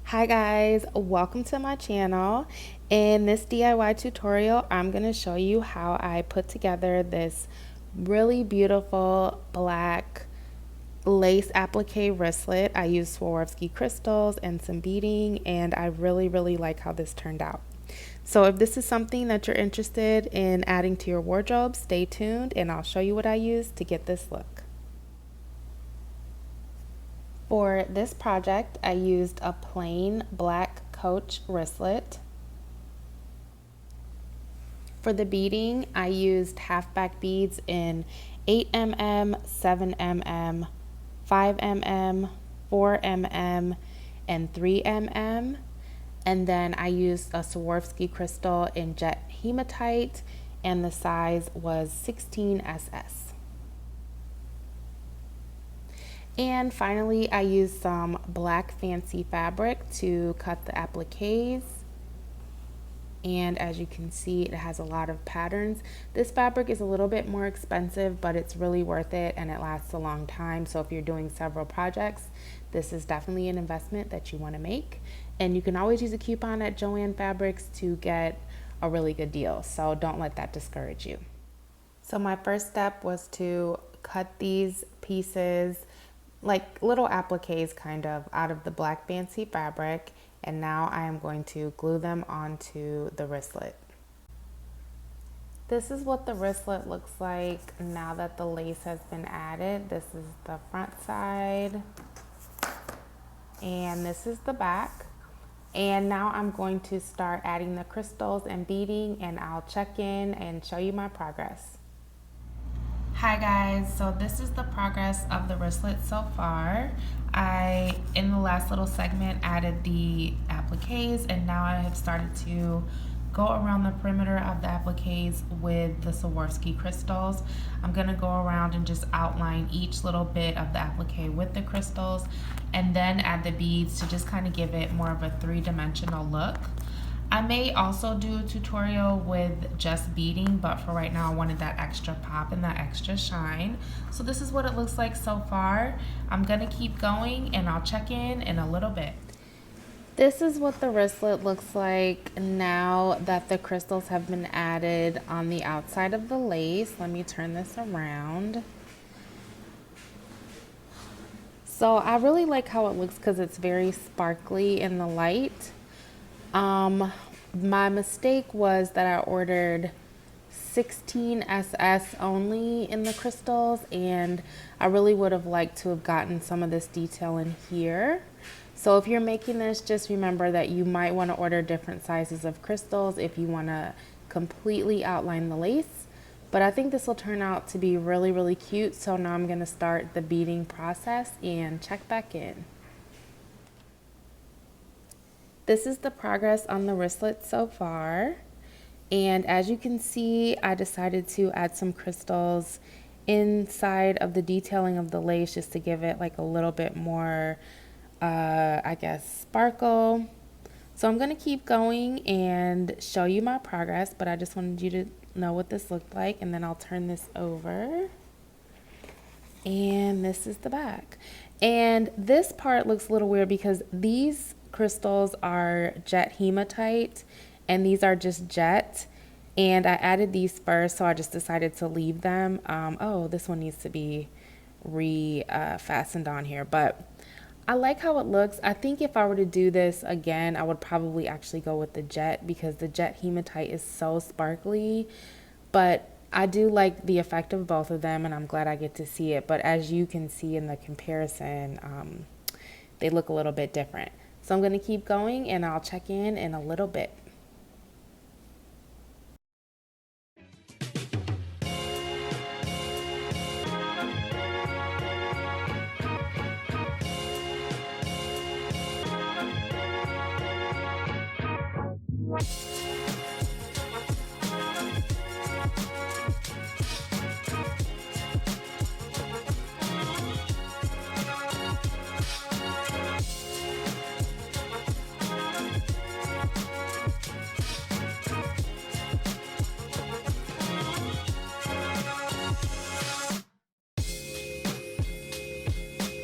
Hi guys, welcome to my channel. In this DIY tutorial, I'm going to show you how I put together this really beautiful black lace applique wristlet. I used Swarovski crystals and some beading, and I really like how this turned out. So if this is something that you're interested in adding to your wardrobe, stay tuned and I'll show you what I used to get this look. For this project, I used a plain black coach wristlet. For the beading, I used halfback beads in 8mm, 7mm, 5mm, 4mm, and 3mm. And then I used a Swarovski crystal in jet hematite, and the size was 16SS. And finally, I used some black fancy fabric to cut the appliques. And as you can see, it has a lot of patterns. This fabric is a little bit more expensive, but it's really worth it and it lasts a long time. So if you're doing several projects, this is definitely an investment that you want to make. And you can always use a coupon at Joann Fabrics to get a really good deal. So don't let that discourage you. So my first step was to cut these pieces like little appliques kind of out of the black fancy fabric, and now I am going to glue them onto the wristlet. This is what the wristlet looks like now that the lace has been added. This is the front side and this is the back. And now I'm going to start adding the crystals and beading, and I'll check in and show you my progress. Hi guys, so this is the progress of the wristlet so far. I, in the last little segment, added the appliques, and now I have started to go around the perimeter of the appliques with the Swarovski crystals. I'm gonna go around and just outline each little bit of the applique with the crystals, and then add the beads to just kind of give it more of a three-dimensional look. I may also do a tutorial with just beading, but for right now I wanted that extra pop and that extra shine. So this is what it looks like so far. I'm gonna keep going and I'll check in a little bit. This is what the wristlet looks like now that the crystals have been added on the outside of the lace. Let me turn this around. So I really like how it looks because it's very sparkly in the light. My mistake was that I ordered 16SS only in the crystals, and I really would have liked to have gotten some of this detail in here. So if you're making this, just remember that you might want to order different sizes of crystals if you want to completely outline the lace. But I think this will turn out to be really cute. So now I'm going to start the beading process and check back in. This is the progress on the wristlet so far. And as you can see, I decided to add some crystals inside of the detailing of the lace just to give it like a little bit more, I guess, sparkle. So I'm going to keep going and show you my progress, but I just wanted you to know what this looked like, and then I'll turn this over. And this is the back. And this part looks a little weird because these crystals are jet hematite and these are just jet, and I added these first, so I just decided to leave them. Oh, this one needs to be fastened on here, but I like how it looks. I think if I were to do this again, I would probably actually go with the jet because the jet hematite is so sparkly, but I do like the effect of both of them, and I'm glad I get to see it. But as you can see in the comparison, they look a little bit different. So I'm going to keep going and I'll check in a little bit.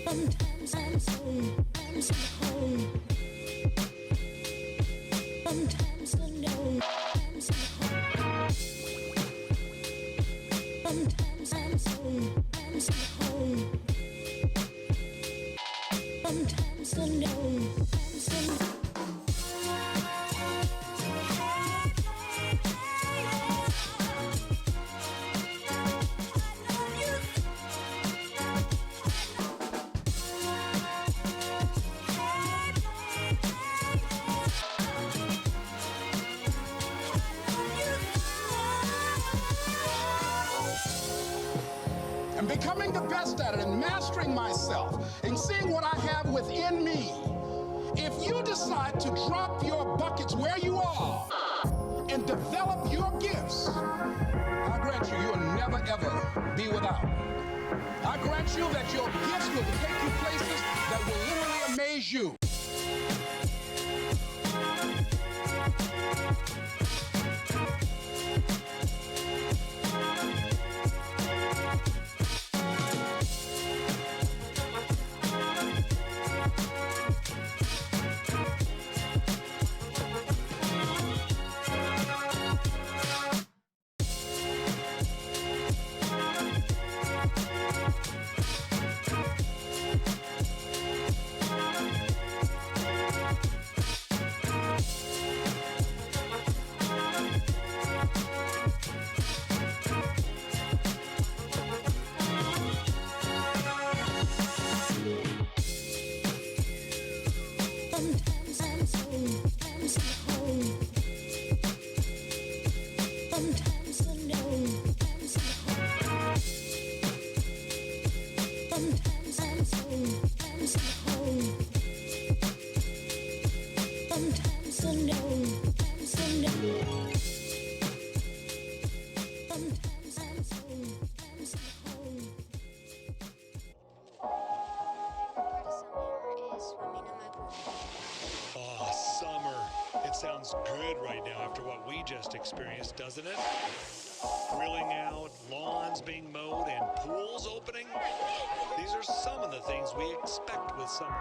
Sometimes I'm so home. And becoming the best at it and mastering myself and seeing what I have within me. If you decide to drop your buckets where you are and develop your gifts, I grant you, you'll never ever be without. I grant you that your gifts will take you places that will literally amaze you. Sounds good right now after what we just experienced, doesn't it? Grilling out, lawns being mowed, and pools opening. These are some of the things we expect with summer.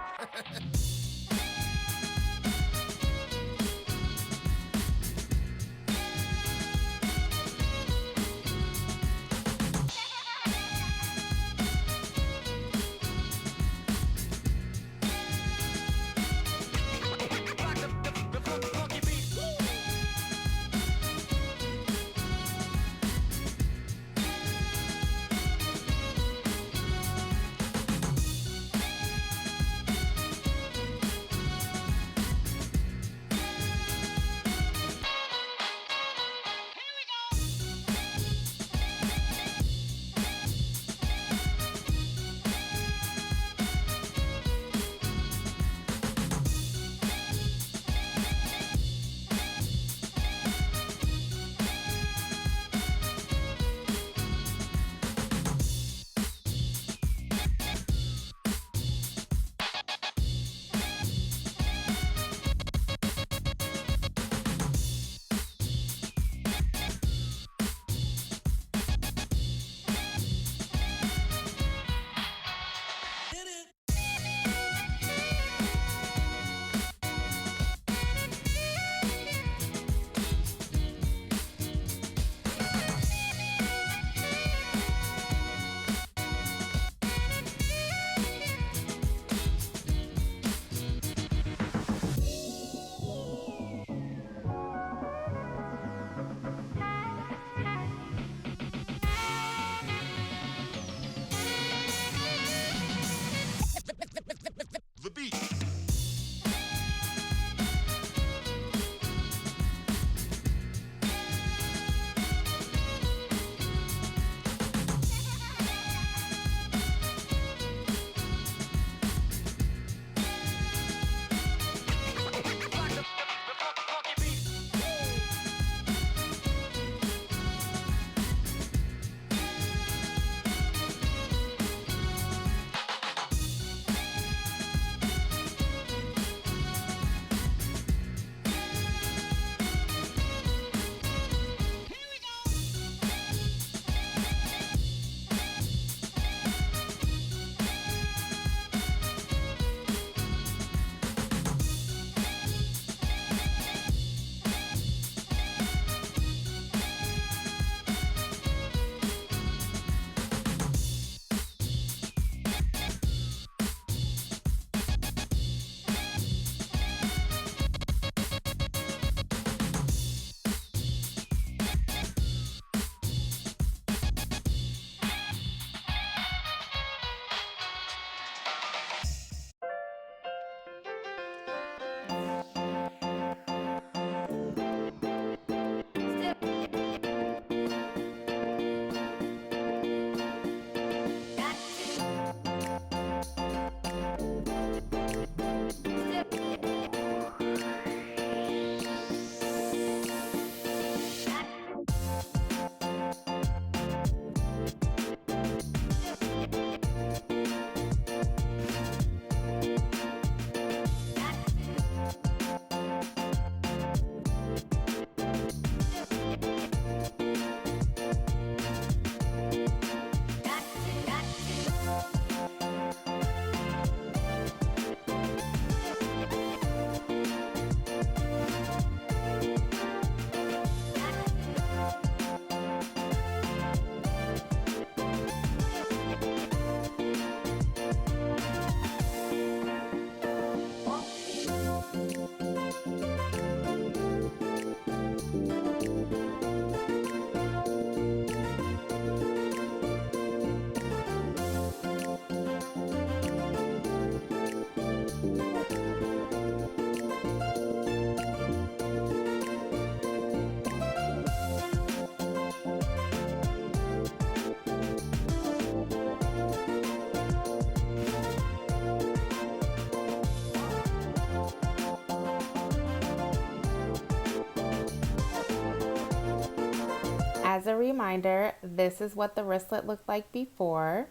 as a reminder, this is what the wristlet looked like before.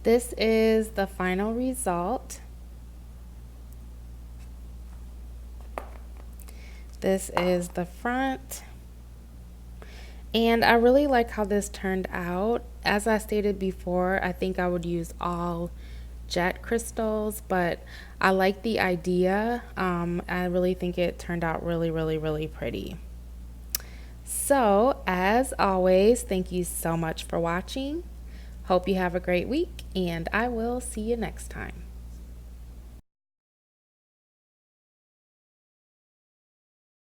This is the final result. This is the front. And I really like how this turned out. As I stated before, I think I would use all jet crystals, but I like the idea. I really think it turned out really, really, really pretty. So, as always, thank you so much for watching. Hope you have a great week, and I will see you next time.